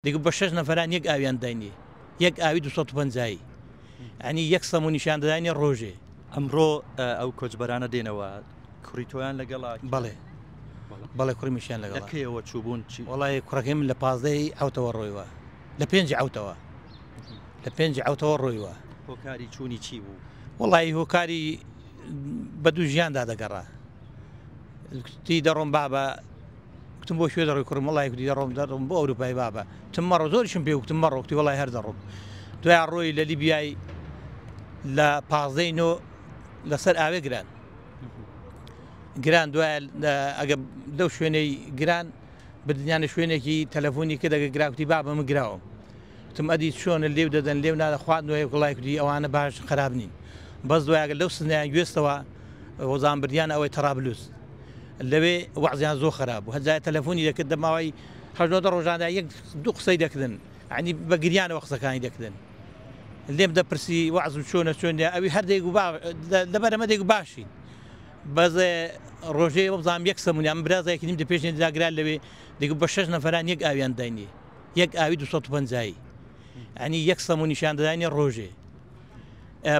دیگه بە 6 نەفەران یەک ئاویان داینێ یەک ئاوی 250 ئەنی یەک سەم و نیشان دەداینێ ڕۆژێ. ئەمڕۆ ئەو کۆچبەرانە دێنەوە کوڕی تۆیان لەگەڵا؟ بەڵێ کوڕمیشیان لەگەڵا. لەکەیەوە چوبوون؟ وەڵای کوڕەکەیم لە 15 عوتەوە ڕۆیوە، لە 5 عوتەوە، لە 5 عوتەوە ڕۆیوە. هۆکاری چوونی چی بوو؟ وەڵی هۆکاری بە دوو ژیاندا دەگەڕا. تی دەڕۆم بابە کتم بۆ شوێ دەڕۆی کوڕم، وەڵی کوتی دەڕۆم بۆ ئەوروپای بابە، تم مەڕۆ زۆریشم پێ وتم مەڕۆ، کوتی وەڵی هەر دەڕۆم. دوای ڕۆی لە لیبیای لە 15 لەسەر ئاوێ گران دوای ئەگە دەو شوێنەی گران بدنیانە شوێنێکی تەلەفۆنی کە دەگە گراوتی بابە من گراوم. تم ئەدی چۆنە لێو دەدەن لێو نادە خوارد دوای وڵای کوتی ئەوانە باش خراپ نین. بەس دوایگە لەو سنیان گوێستەوە وەزان بردیان ئەوەی تەرابلوس لەوێ وەعزیان زۆر خراپ بوو، هەجای تەلەفۆنی دەکرد دەماوەی هەژۆدە ڕۆژاندا یەک دوو قسەی دەکردن، عنی بە گریانەوە قسەکانی دەکردن. لێم دەپرسی وەعزم چۆنە چۆنە ئەوی هەردێک و لەبەرەمەدێک باشی بەزێ ڕۆژێ وەبزانام یەک سەمونیان برازایەکی نیم دەپێشێن داگران لەوێ دیگە بە 6 نەفەران یەک ئاویان داینێ یەک ئاوی 250 ئەنی یەک سەم و نیشان دەداینێ ڕۆژێ.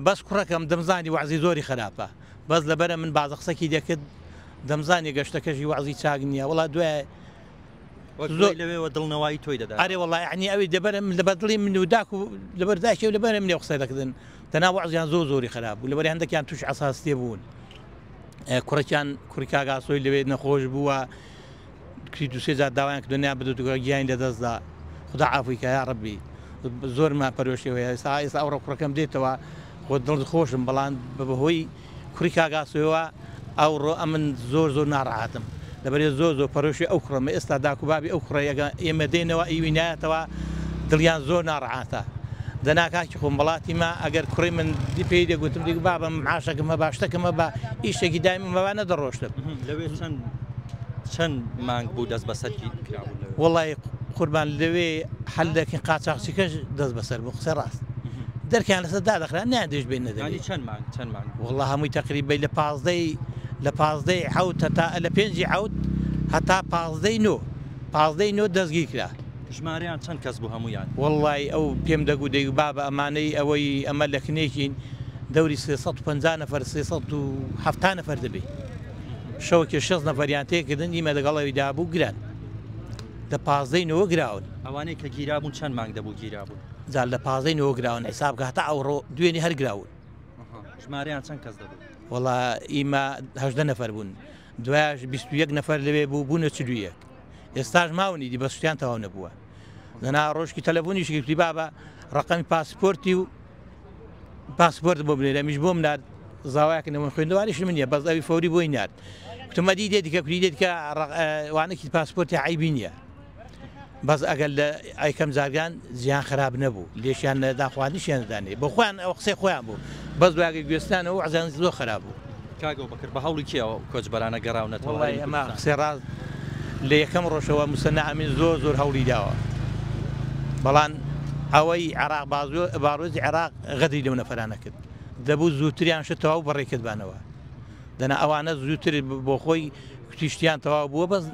بەس کوڕەکەم دەمزانی وەعزی زۆری خراپە، بەس لەبەرە من بازە قسەکی دەکرد دەمزانی گەشتەکەشی وەعزی چاک نییە. وڵا دوای لەوێەوە دڵنەوەی تۆی دەدا. ئەرێ وڵی عنی ئەوی دەبەرم لە بەدڵی من و داک و لەبەرداکی و لەبەرم لێ قسە دەکردن تەناو وەعزیان زۆری خراپ بوو، لەبەری هەندێکیان توش ئەساستێ بوون. کوڕێکیان کوڕی کاگاسۆی لەوێ نەخۆش بووە، کری دوسێ جار داوایان کە دنیا بدوتگە گیانی لەدەستدا، خدا عافوی کە یا ڕەبی زۆرمان پەرۆشەوەی ئێستا ئەوڕە کوڕەکەم دێتەوە خۆ دڵ خۆشم، بەڵام بەهۆی کوڕی کاگاسۆیەوە ئەوڕۆ ئەمن زۆر ناڕەحەتم لەبەرێ زۆر پەرۆشی ئەو کوڕمە ئێستا داکوبابی ئەو کوڕەیەگە ئێمە دێنەوە ئیوی نایەتەوە دڵیان زۆر ناڕەحەتە. دەناکاکی خۆم بەڵاتی ما ئەگەر کوڕی من دی پێی دەگوتم دیگە بابم معاشەکەمە باشتەکەمە بە ئیشێکی دایمم بەوە نەدەڕۆشتم. لەوێ چەند مانگ بوو دەست بەسەری کراون؟ وەڵی قوربان لەوێ هەلدەکەین قاچاقچیکەش دەست بەسەر بوو، قسە ڕاست دەرکیان لەسەر دادەخرا نادێش بێن نەدەبێت. چەند مانگ؟ وەڵی هەمووی تەقریبا لە 15 حوت هەتا لە 5 حوت هەتا 15 دەستگیر کرا. ژمارەیان چەند کەس بوو هەمویان؟ وەڵی ئەو پێم دەگو دەیگو بابە ئەمانەی ئەوەی ئەمە لە کنێکین دەوری 350 نەفەر 370 نەفەر دەبێت. شەوەکە 6 نەفەریان تێکردن ئیمە دەگەڵەوەی دابوو گران لە 15 گراون. ئەوانەی کە گیرابوون چەند مانگ دەبوو گیرابوون؟ جار لە 15 گراون حسابکە هەتا ئەوڕۆ دوێنی هەرگراون. ژمارەیان چەند کەس دەبوو؟ وەڵا ئیمە 18 نەفەر بوون، دوایش 21 نەفەر لەوێ بوو بوونە 41. ئێستاش ماونی دی بە سوتیان تەواو نەبووە. دەنا ڕۆژکی تەلەفۆنیشی گوتی بابە ڕقەمی پاسپۆرتی و پاسپۆرت بۆ بنێرە میش بۆم نرد زاوایەکەنەوە خوێندەوانیش منیە بەس ئەوی فەوری بۆی نرد. کتمەدی دێتیکە کوری دێتکە وانێکی پاسپۆرتی عیبی نییە، بەس ئەگەر لە ئایکەم زارگان زیان خراپ نەبوو لێشیان داخواانیشیان دانێ بۆ خۆیان ئەو قسەی خۆیان بوو، بەس دوای گوێستانەوە وەعزیان زۆر خراپ بوو. کاگەڵ بەکرد بە هەوڵی کێەوە کۆچبەرانە گەڕاونەتەوە؟ ئەمە قسەی ڕاست لە یەکەم ڕۆژەوە موسەنە ئەمین زۆر هەوڵی داوە، بەڵام ئەوەی عێراق باڕۆزی عێراق غەدری لەو نەفەرانە کرد، دەبوو زووتریان شتەوە و بەڕێکردبانەوە. دەنا ئەوانە زووتر بۆ خۆی کوتیشتیان تەواو بووە، بەس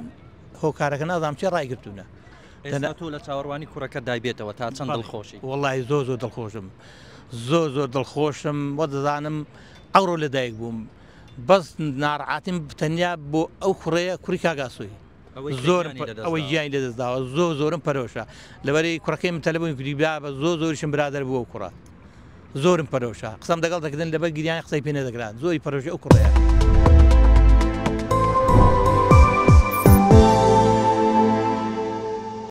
هۆکارەکە نازام چێ ڕایگرتوونە. تۆ لە چاوەڕوانی کوڕەکە دایبێتەوە تا چەند دڵخۆشی؟ وەڵی زۆر دڵخۆشم، زۆر دڵخۆشم وە دەزانم ئەوڕۆ لەدایک بووم، بەس ناڕەحەتیم تەنیا بۆ ئەو کوڕەیە کوڕی کاگاسۆی زۆر ئەوەی گیانی لەدەستداوە زۆرم پەرۆشە. لەبەرەی کوڕەکەی من تەلەفۆنی کوتی بابە زۆریشم برادەر بووە و کوڕە زۆرم پەرۆشە، قسەم دەگەڵ دەکردن لەبەر گریانی قسەی پێ نەدەگران زۆری پەرۆشی ئەو کوڕەیە.